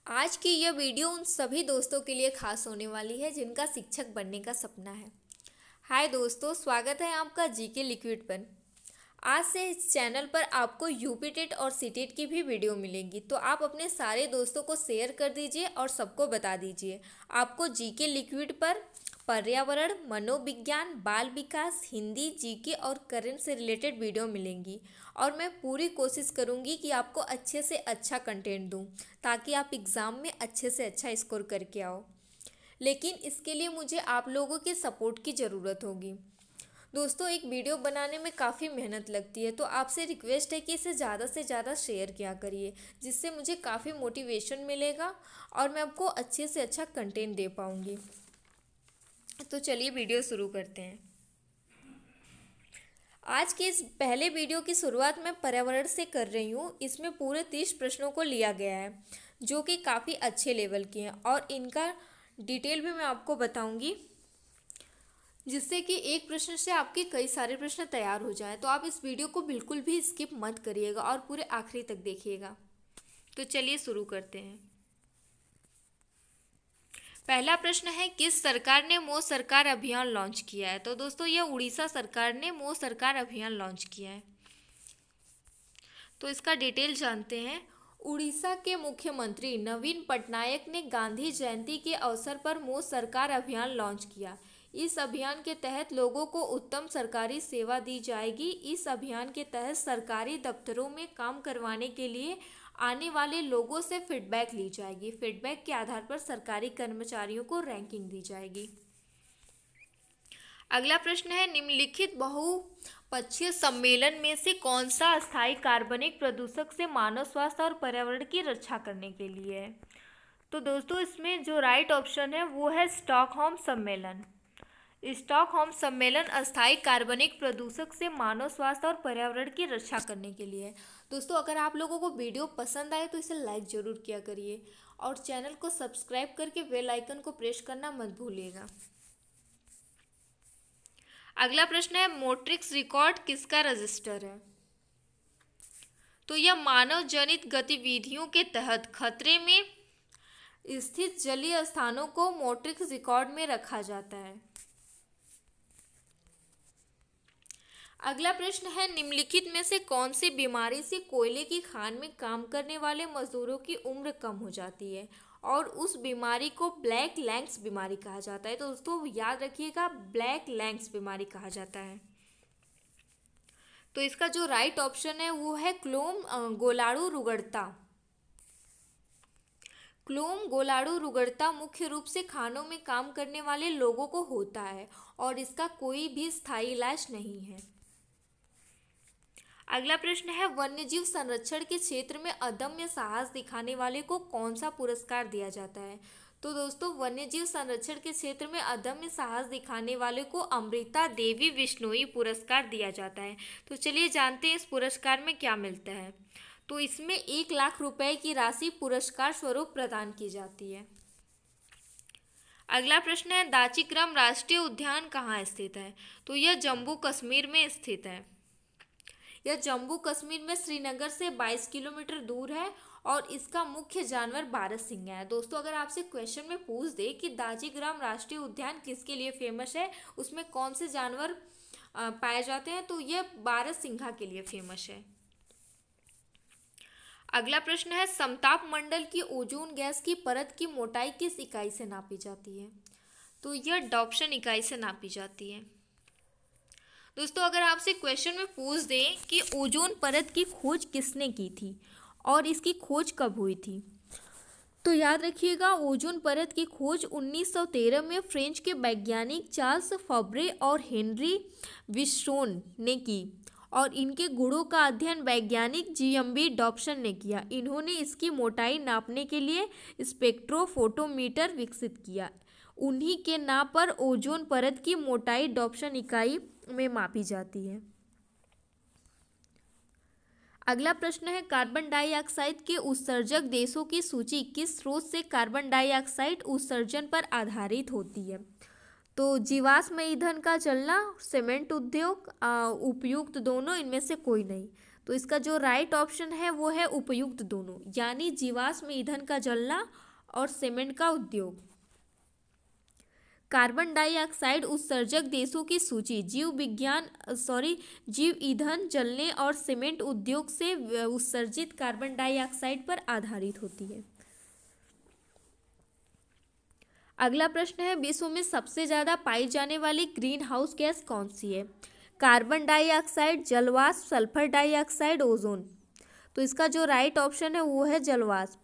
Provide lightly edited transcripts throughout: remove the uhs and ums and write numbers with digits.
आज की यह वीडियो उन सभी दोस्तों के लिए खास होने वाली है जिनका शिक्षक बनने का सपना है। हाय दोस्तों, स्वागत है आपका जीके लिक्विड पर। आज से इस चैनल पर आपको यूपी टेट और सीटेट की भी वीडियो मिलेंगी, तो आप अपने सारे दोस्तों को शेयर कर दीजिए और सबको बता दीजिए। आपको जीके लिक्विड पर पर्यावरण, मनोविज्ञान, बाल विकास, हिंदी, जीके और करंट से रिलेटेड वीडियो मिलेंगी और मैं पूरी कोशिश करूंगी कि आपको अच्छे से अच्छा कंटेंट दूं ताकि आप एग्ज़ाम में अच्छे से अच्छा स्कोर करके आओ। लेकिन इसके लिए मुझे आप लोगों के सपोर्ट की ज़रूरत होगी। दोस्तों, एक वीडियो बनाने में काफ़ी मेहनत लगती है, तो आपसे रिक्वेस्ट है कि इसे ज़्यादा से ज़्यादा शेयर किया करिए, जिससे मुझे काफ़ी मोटिवेशन मिलेगा और मैं आपको अच्छे से अच्छा कंटेंट दे पाऊँगी। तो चलिए वीडियो शुरू करते हैं। आज के इस पहले वीडियो की शुरुआत मैं पर्यावरण से कर रही हूँ। इसमें पूरे 30 प्रश्नों को लिया गया है जो कि काफ़ी अच्छे लेवल के हैं और इनका डिटेल भी मैं आपको बताऊँगी, जिससे कि एक प्रश्न से आपके कई सारे प्रश्न तैयार हो जाएं। तो आप इस वीडियो को बिल्कुल भी स्किप मत करिएगा और पूरे आखिरी तक देखिएगा। तो चलिए शुरू करते हैं। पहला प्रश्न है, किस सरकार ने मोदी सरकार अभियान लॉन्च किया है? तो दोस्तों, यह उड़ीसा सरकार ने मोदी सरकार अभियान लॉन्च किया है। तो इसका डिटेल जानते हैं। उड़ीसा के मुख्यमंत्री नवीन पटनायक ने गांधी जयंती के अवसर पर मोदी सरकार अभियान लॉन्च किया। इस अभियान के तहत लोगों को उत्तम सरकारी सेवा दी जाएगी। इस अभियान के तहत सरकारी दफ्तरों में काम करवाने के लिए आने वाले लोगों से फीडबैक ली जाएगी। फीडबैक के आधार पर सरकारी कर्मचारियों को रैंकिंग दी जाएगी। अगला प्रश्न है, निम्नलिखित बहुपक्षीय सम्मेलन में से कौन सा अस्थायी कार्बनिक प्रदूषक से मानव स्वास्थ्य और पर्यावरण की रक्षा करने के लिए है? तो दोस्तों, इसमें जो राइट ऑप्शन है वो है स्टॉकहोम सम्मेलन। स्टॉकहोम सम्मेलन अस्थायी कार्बनिक प्रदूषक से मानव स्वास्थ्य और पर्यावरण की रक्षा करने के लिए है। दोस्तों, अगर आप लोगों को वीडियो पसंद आए तो इसे लाइक ज़रूर किया करिए और चैनल को सब्सक्राइब करके बेल आइकन को प्रेस करना मत भूलिएगा। अगला प्रश्न है, मोट्रिक्स रिकॉर्ड किसका रजिस्टर है? तो यह मानव जनित गतिविधियों के तहत खतरे में स्थित जलीय स्थानों को मोट्रिक्स रिकॉर्ड में रखा जाता है। अगला प्रश्न है, निम्नलिखित में से कौन सी बीमारी से कोयले की खान में काम करने वाले मजदूरों की उम्र कम हो जाती है और उस बीमारी को ब्लैक लैंग्स बीमारी कहा जाता है? तो दोस्तों याद रखिएगा, ब्लैक लैंग्स बीमारी कहा जाता है। तो इसका जो राइट ऑप्शन है वो है क्लोम गोलाड़ू रुगड़ता। क्लोम गोलाड़ू रुगड़ता मुख्य रूप से खानों में काम करने वाले लोगों को होता है और इसका कोई भी स्थायी इलाज नहीं है। अगला प्रश्न है, वन्यजीव संरक्षण के क्षेत्र में अदम्य साहस दिखाने वाले को कौन सा पुरस्कार दिया जाता है? तो दोस्तों, वन्यजीव संरक्षण के क्षेत्र में अदम्य साहस दिखाने वाले को अमृता देवी बिश्नोई पुरस्कार दिया जाता है। तो चलिए जानते हैं इस पुरस्कार में क्या मिलता है। तो इसमें 1 लाख रुपए की राशि पुरस्कार स्वरूप प्रदान की जाती है। अगला प्रश्न है, दाचीग्राम राष्ट्रीय उद्यान कहाँ स्थित है? तो यह जम्मू कश्मीर में स्थित है। यह जम्मू कश्मीर में श्रीनगर से 22 किलोमीटर दूर है और इसका मुख्य जानवर बारहसिंगा है। दोस्तों, अगर आपसे क्वेश्चन में पूछ दे कि दाचीग्राम राष्ट्रीय उद्यान किसके लिए फेमस है, उसमें कौन से जानवर पाए जाते हैं, तो यह बारहसिंगा के लिए फेमस है। अगला प्रश्न है, समताप मंडल की ओजोन गैस की परत की मोटाई किस इकाई से नापी जाती है? तो यह डॉप्शन इकाई से नापी जाती है। दोस्तों, अगर आपसे क्वेश्चन में पूछ दें कि ओजोन परत की खोज किसने की थी और इसकी खोज कब हुई थी, तो याद रखिएगा, ओजोन परत की खोज 1913 में फ्रेंच के वैज्ञानिक चार्ल्स फैब्रे और हेनरी विस्टोन ने की और इनके गुणों का अध्ययन वैज्ञानिक जीएमबी डॉप्सन ने किया। इन्होंने इसकी मोटाई नापने के लिए स्पेक्ट्रोफोटोमीटर विकसित किया। उन्हीं के नाम पर ओजोन परत की मोटाई डॉप्सन इकाई में मापी जाती है। अगला प्रश्न है, कार्बन डाइऑक्साइड के उत्सर्जक देशों की सूची किस स्रोत से कार्बन डाइऑक्साइड उत्सर्जन पर आधारित होती है? तो जीवाश्म ईंधन का चलना, सीमेंट उद्योग, उपयुक्त दोनों, इनमें से कोई नहीं। तो इसका जो राइट ऑप्शन है वो है उपयुक्त दोनों, यानी जीवाश्म ईंधन का जलना और सीमेंट का उद्योग। कार्बन डाइऑक्साइड उत्सर्जक देशों की सूची जीव ईंधन जलने और सीमेंट उद्योग से उत्सर्जित कार्बन डाइऑक्साइड पर आधारित होती है। अगला प्रश्न है, विश्व में सबसे ज़्यादा पाई जाने वाली ग्रीन हाउस गैस कौन सी है? कार्बन डाइऑक्साइड, जलवाष्प, सल्फर डाइऑक्साइड, ओजोन। तो इसका जो राइट ऑप्शन है वो है जलवाष्प।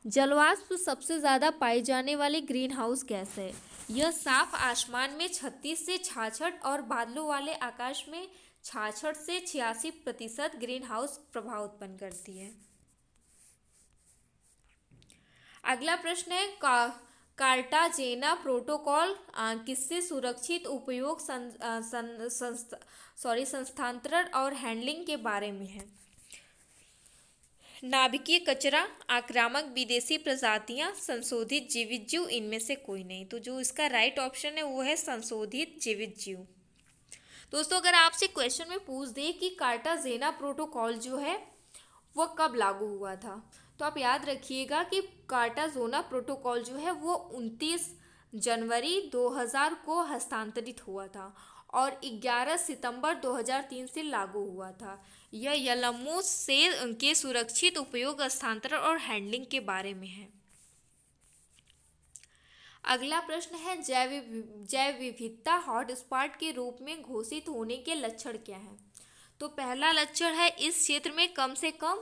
जलवाष्प सबसे ज़्यादा पाई जाने वाली ग्रीन हाउस गैस है। यह साफ आसमान में 36 से 66 और बादलों वाले आकाश में 66 से 86% ग्रीन हाउस प्रभाव उत्पन्न करती है। अगला प्रश्न है, कार्टाजेना प्रोटोकॉल किससे सुरक्षित उपयोग संस्थानांतरण और हैंडलिंग के बारे में है? नाभिकीय कचरा, आक्रामक विदेशी प्रजातियां, संशोधित जीवित जीव, इनमें से कोई नहीं। तो जो इसका राइट ऑप्शन है वो है संशोधित जीवित जीव। दोस्तों, अगर आपसे क्वेश्चन में पूछ दे कि कार्टाजेना प्रोटोकॉल जो है वो कब लागू हुआ था, तो आप याद रखिएगा कि कार्टाजेना प्रोटोकॉल जो है वो 29 जनवरी 2000 को हस्तांतरित हुआ था और 11 सितंबर 2003 से लागू हुआ था। यह यलम्मो से के सुरक्षित उपयोग, हस्तांतरण और हैंडलिंग के बारे में है। अगला प्रश्न है, जैव विविधता हॉटस्पॉट के रूप में घोषित होने के लक्षण क्या हैं? तो पहला लक्षण है, इस क्षेत्र में कम से कम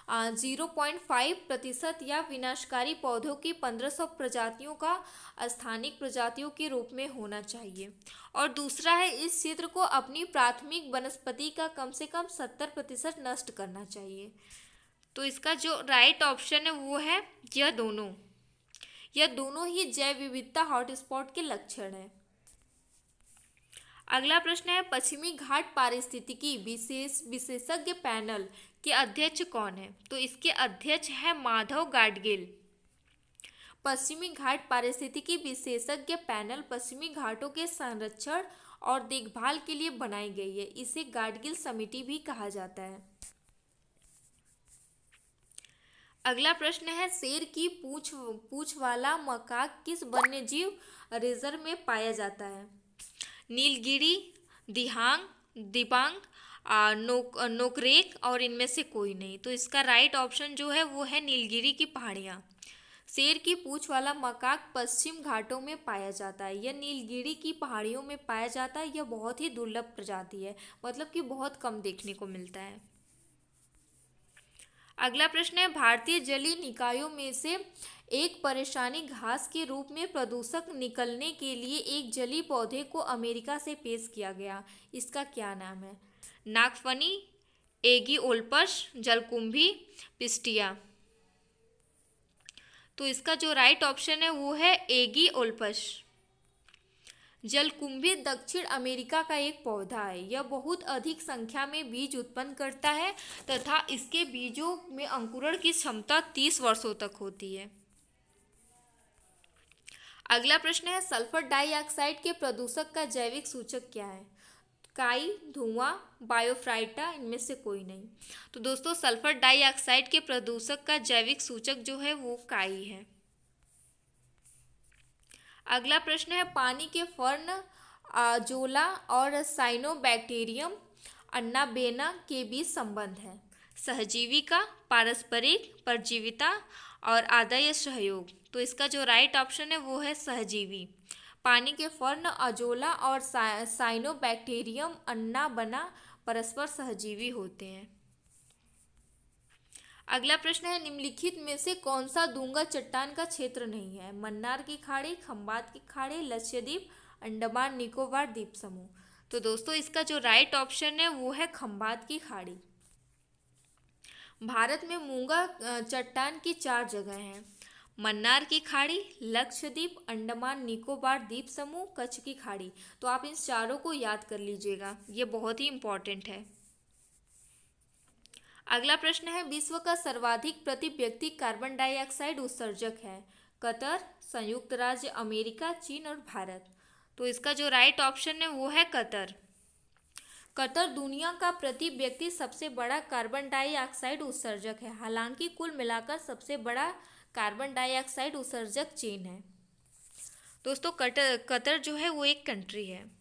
0.5% या विनाशकारी पौधों की 1500 प्रजातियों का स्थानिक प्रजातियों के रूप में होना चाहिए। और दूसरा है, इस क्षेत्र को अपनी प्राथमिक वनस्पति का कम से कम 70% नष्ट करना चाहिए। तो इसका जो राइट ऑप्शन है वो है यह दोनों ही जैव विविधता हॉटस्पॉट के लक्षण हैं। अगला प्रश्न है, पश्चिमी घाट पारिस्थितिकी विशेषज्ञ पैनल के अध्यक्ष कौन है? तो इसके अध्यक्ष है माधव गाडगिल। पश्चिमी घाट पारिस्थितिकी विशेषज्ञ पैनल पश्चिमी घाटों के संरक्षण और देखभाल के लिए बनाई गई है। इसे गाडगिल समिति भी कहा जाता है। अगला प्रश्न है, शेर की पूंछ वाला मकाक किस वन्यजीव रिजर्व में पाया जाता है? नीलगिरी, दिबांग, नोकरेक और इनमें से कोई नहीं। तो इसका राइट ऑप्शन जो है वो है नीलगिरी की पहाड़ियाँ। शेर की पूंछ वाला मकाक पश्चिम घाटों में पाया जाता है। यह नीलगिरी की पहाड़ियों में पाया जाता है। यह बहुत ही दुर्लभ प्रजाति है, मतलब कि बहुत कम देखने को मिलता है। अगला प्रश्न है, भारतीय जलीय निकायों में से एक परेशानी घास के रूप में प्रदूषक निकलने के लिए एक जलीय पौधे को अमेरिका से पेश किया गया। इसका क्या नाम है? नागफनी, एगिओल्पस, जलकुंभी, पिस्टिया। तो इसका जो राइट ऑप्शन है वो है एगिओल्पस। जलकुंभी दक्षिण अमेरिका का एक पौधा है। यह बहुत अधिक संख्या में बीज उत्पन्न करता है तथा इसके बीजों में अंकुरण की क्षमता 30 वर्षों तक होती है। अगला प्रश्न है, सल्फर डाइऑक्साइड के प्रदूषक का जैविक सूचक क्या है? काई, धुआं, बायोफ्राइटा, इनमें से कोई नहीं। तो दोस्तों, सल्फर डाइऑक्साइड के प्रदूषक का जैविक सूचक जो है वो काई है। अगला प्रश्न है, पानी के फर्न अजोला और साइनोबैक्टीरियम अन्नाबेना के बीच संबंध है? सहजीवी का, पारस्परिक, परजीविता और आदाय सहयोग। तो इसका जो राइट ऑप्शन है वो है सहजीवी। पानी के फर्न अजोला और साइनोबैक्टीरियम अन्नाबेना परस्पर सहजीवी होते हैं। अगला प्रश्न है, निम्नलिखित में से कौन सा डूंगा चट्टान का क्षेत्र नहीं है? मन्नार की खाड़ी, खंबात की खाड़ी, लक्षद्वीप, अंडमान निकोबार द्वीप समूह। तो दोस्तों, इसका जो राइट ऑप्शन है वो है खंबात की खाड़ी। भारत में मूंगा चट्टान की 4 जगह हैं: मन्नार की खाड़ी, लक्षद्वीप, अंडमान निकोबार द्वीप समूह, कच्छ की खाड़ी। तो आप इन चारों को याद कर लीजिएगा, ये बहुत ही इंपॉर्टेंट है। अगला प्रश्न है, विश्व का सर्वाधिक प्रति व्यक्ति कार्बन डाइऑक्साइड उत्सर्जक है? कतर, संयुक्त राज्य अमेरिका, चीन और भारत। तो इसका जो राइट ऑप्शन है वो है कतर। कतर दुनिया का प्रति व्यक्ति सबसे बड़ा कार्बन डाइऑक्साइड उत्सर्जक है। हालांकि कुल मिलाकर सबसे बड़ा कार्बन डाइऑक्साइड उत्सर्जक चीन है। दोस्तों कतर जो है वो एक कंट्री है।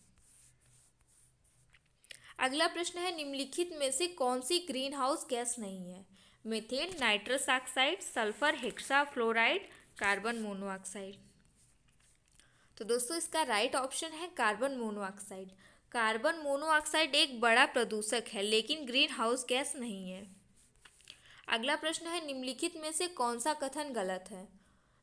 अगला प्रश्न है, निम्नलिखित में से कौन सी ग्रीन हाउस गैस नहीं है? Methane, nitrous oxide, sulphur, hexafluoride, carbon monoxide. तो दोस्तों इसका राइट ऑप्शन है कार्बन मोनोऑक्साइड। कार्बन मोनोऑक्साइड एक बड़ा प्रदूषक है लेकिन ग्रीन हाउस गैस नहीं है। अगला प्रश्न है, निम्नलिखित में से कौन सा कथन गलत है?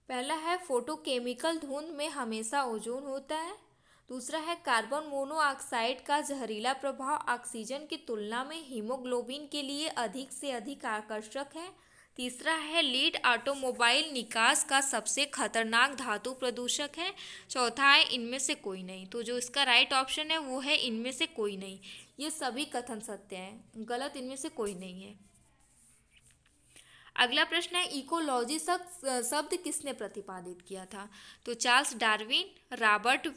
पहला है, फोटोकेमिकल धुंध में हमेशा ओजोन होता है। दूसरा है, कार्बन मोनोऑक्साइड का जहरीला प्रभाव ऑक्सीजन की तुलना में हीमोग्लोबिन के लिए अधिक से अधिक आकर्षक है। तीसरा है, लीड ऑटोमोबाइल निकास का सबसे खतरनाक धातु प्रदूषक है। चौथा है, इनमें से कोई नहीं। तो जो इसका राइट ऑप्शन है वो है इनमें से कोई नहीं। ये सभी कथन सत्य हैं, गलत इनमें से कोई नहीं है। अगला प्रश्न है, इकोलॉजी शब्द किसने प्रतिपादित किया था? तो Charles Darwin, Robert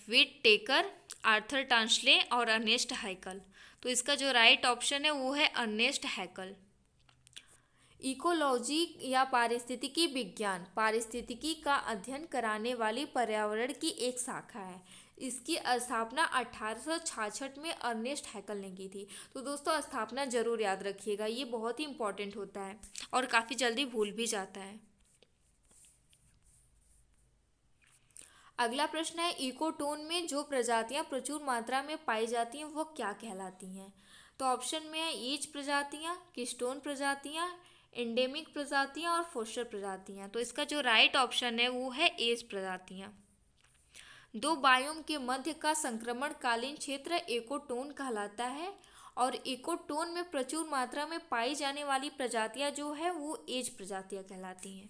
Whittaker, Arthur Tansley और अर्नेस्ट हैकल। तो इसका जो राइट ऑप्शन है वो है अर्नेस्ट हैकल। इकोलॉजी या पारिस्थितिकी विज्ञान पारिस्थितिकी का अध्ययन कराने वाली पर्यावरण की एक शाखा है। इसकी स्थापना 1866 में अर्नेस्ट हैकल ने की थी। तो दोस्तों स्थापना जरूर याद रखिएगा, ये बहुत ही इंपॉर्टेंट होता है और काफ़ी जल्दी भूल भी जाता है। अगला प्रश्न है, इकोटोन में जो प्रजातियां प्रचुर मात्रा में पाई जाती हैं वो क्या कहलाती हैं? तो ऑप्शन में है ईच प्रजातियां, कीस्टोन प्रजातियां, एंडेमिक प्रजातियां और फोस्टर प्रजातियां। तो इसका जो राइट ऑप्शन है वो है एज प्रजातियां। दो बायोम के मध्य का संक्रमणकालीन क्षेत्र इकोटोन कहलाता है और इकोटोन में प्रचुर मात्रा में पाई जाने वाली प्रजातियां जो है वो एज प्रजातियां कहलाती हैं।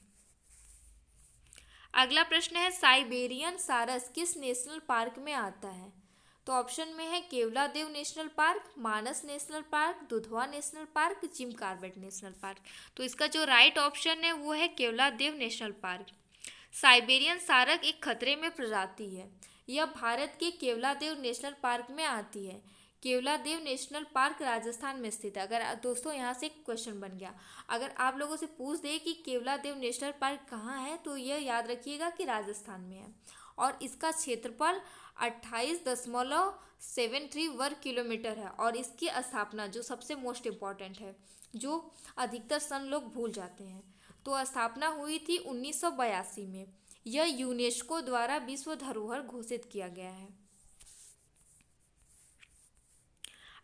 अगला प्रश्न है, साइबेरियन सारस किस नेशनल पार्क में आता है? तो ऑप्शन में है Keoladeo national park, Manas national park, Dudhwa national park, Jim Corbett national park. तो इसका जो राइट ऑप्शन है वो है केवलादेव नेशनल पार्क। साइबेरियन सारक एक खतरे में प्रजाति है। यह भारत के केवलादेव नेशनल पार्क में आती है। केवलादेव नेशनल पार्क राजस्थान में स्थित है। अगर दोस्तों यहाँ से क्वेश्चन बन गया, अगर आप लोगों से पूछ दे कि केवलादेव नेशनल पार्क कहाँ है तो यह याद रखिएगा कि राजस्थान में है और इसका क्षेत्रफल 28.73 वर्ग किलोमीटर है। और इसकी स्थापना जो सबसे मोस्ट इम्पॉर्टेंट है, जो अधिकतर सन लोग भूल जाते हैं, तो स्थापना हुई थी 1982 में। यह यूनेस्को द्वारा विश्व धरोहर घोषित किया गया है।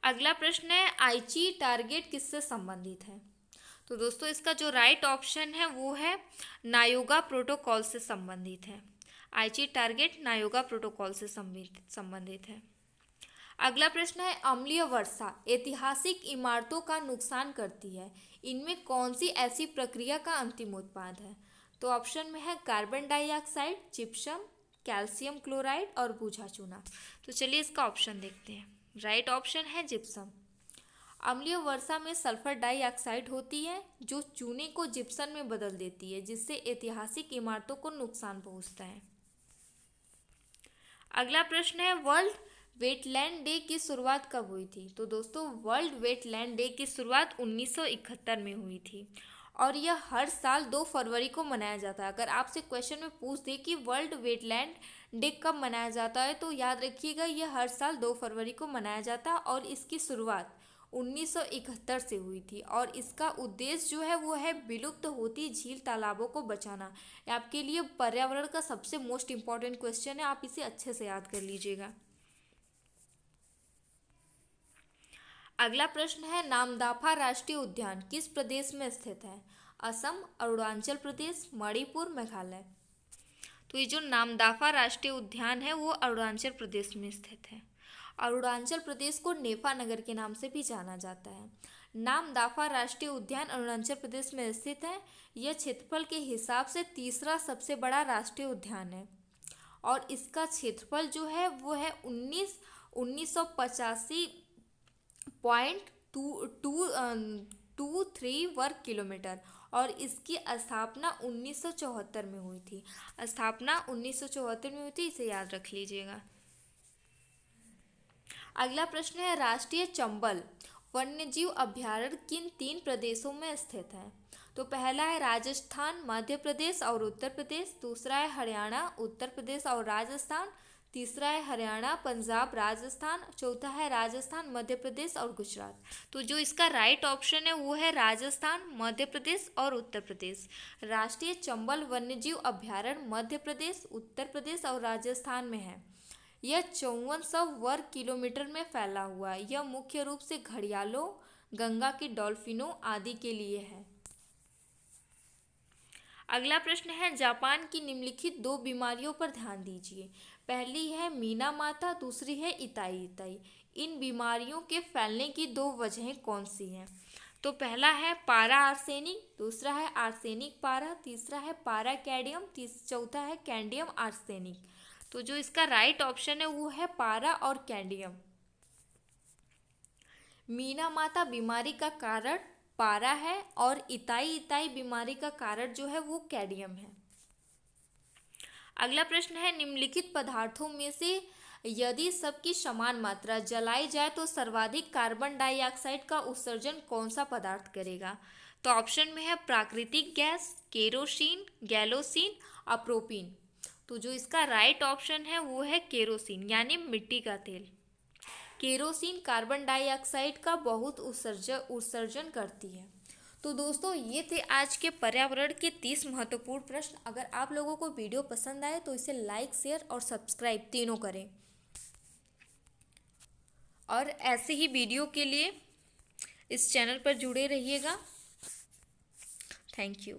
अगला प्रश्न है, आईची टारगेट किससे संबंधित है? तो दोस्तों इसका जो राइट ऑप्शन है वो है नायोगा प्रोटोकॉल से संबंधित है। आईची टारगेट नायोगा प्रोटोकॉल से संबंधित है। अगला प्रश्न है, अम्लीय वर्षा ऐतिहासिक इमारतों का नुकसान करती है। इनमें कौन सी ऐसी प्रक्रिया का अंतिम उत्पाद है? तो ऑप्शन में है carbon dioxide, gypsum, calcium chloride और बूझा चूना। तो चलिए इसका ऑप्शन देखते हैं। राइट ऑप्शन है जिप्सम। अम्लीय वर्षा में सल्फर डाइऑक्साइड होती है जो चूने को जिप्सम में बदल देती है, जिससे ऐतिहासिक इमारतों को नुकसान पहुंचता है। अगला प्रश्न है, वर्ल्ड वेटलैंड डे की शुरुआत कब हुई थी? तो दोस्तों वर्ल्ड वेटलैंड डे की शुरुआत 1971 में हुई थी और यह हर साल 2 फरवरी को मनाया जाता है। अगर आपसे क्वेश्चन में पूछ दे कि वर्ल्ड वेटलैंड डे कब मनाया जाता है तो याद रखिएगा यह हर साल 2 फरवरी को मनाया जाता है और इसकी शुरुआत 1971 से हुई थी। और इसका उद्देश्य जो है वो है विलुप्त होती झील तालाबों को बचाना। आपके लिए पर्यावरण का सबसे मोस्ट इम्पॉर्टेंट क्वेश्चन है, आप इसे अच्छे से याद कर लीजिएगा। अगला प्रश्न है, नामदाफा राष्ट्रीय उद्यान किस प्रदेश में स्थित है? असम, अरुणाचल प्रदेश, मणिपुर, मेघालय। तो ये जो नामदाफा राष्ट्रीय उद्यान है वो अरुणाचल प्रदेश में स्थित है। अरुणाचल प्रदेश को नेफा नगर के नाम से भी जाना जाता है। नामदाफा राष्ट्रीय उद्यान अरुणाचल प्रदेश में स्थित है। यह क्षेत्रफल के हिसाब से तीसरा सबसे बड़ा राष्ट्रीय उद्यान है और इसका क्षेत्रफल जो है वो है 1985.23 वर्ग किलोमीटर और इसकी स्थापना 1974 में हुई थी। स्थापना 1974 में हुई थी, इसे याद रख लीजिएगा। अगला प्रश्न है, राष्ट्रीय चंबल वन्यजीव अभयारण्य किन 3 प्रदेशों में स्थित है? तो पहला है राजस्थान, मध्य प्रदेश और उत्तर प्रदेश, दूसरा है हरियाणा, उत्तर प्रदेश और राजस्थान, तीसरा है हरियाणा, पंजाब, राजस्थान, चौथा है राजस्थान, मध्य प्रदेश और गुजरात। तो जो इसका राइट ऑप्शन है वो है राजस्थान, मध्य प्रदेश और उत्तर प्रदेश। राष्ट्रीय चंबल वन्यजीव अभयारण्य मध्य प्रदेश, उत्तर प्रदेश और राजस्थान में है। यह 5400 वर्ग किलोमीटर में फैला हुआ है। यह मुख्य रूप से घड़ियालों, गंगा की डॉल्फिनों आदि के लिए है। अगला प्रश्न है, जापान की निम्नलिखित 2 बीमारियों पर ध्यान दीजिए। पहली है मीना माता, दूसरी है इताई इताई। इन बीमारियों के फैलने की 2 वजहें कौन सी हैं? तो पहला है पारा आर्सेनिक, दूसरा है आर्सेनिक पारा, तीसरा है पारा कैडियम, चौथा है कैंडियम आर्सेनिक। तो जो इसका राइट ऑप्शन है वो है पारा और कैंडियम। मीना माता बीमारी का कारण पारा है और इताई इताई बीमारी का कारण जो है वो कैडियम है। अगला प्रश्न है, निम्नलिखित पदार्थों में से यदि सबकी समान मात्रा जलाई जाए तो सर्वाधिक कार्बन डाइऑक्साइड का उत्सर्जन कौन सा पदार्थ करेगा? तो ऑप्शन में है प्राकृतिक गैस, केरोसिन, गैलोसिन और प्रोपीन। तो जो इसका राइट ऑप्शन है वो है केरोसिन यानी मिट्टी का तेल। केरोसिन कार्बन डाइऑक्साइड का बहुत उत्सर्जन करती है। तो दोस्तों ये थे आज के पर्यावरण के 30 महत्वपूर्ण प्रश्न। अगर आप लोगों को वीडियो पसंद आए तो इसे लाइक, शेयर और सब्सक्राइब तीनों करें। और ऐसे ही वीडियो के लिए इस चैनल पर जुड़े रहिएगा। Thank you.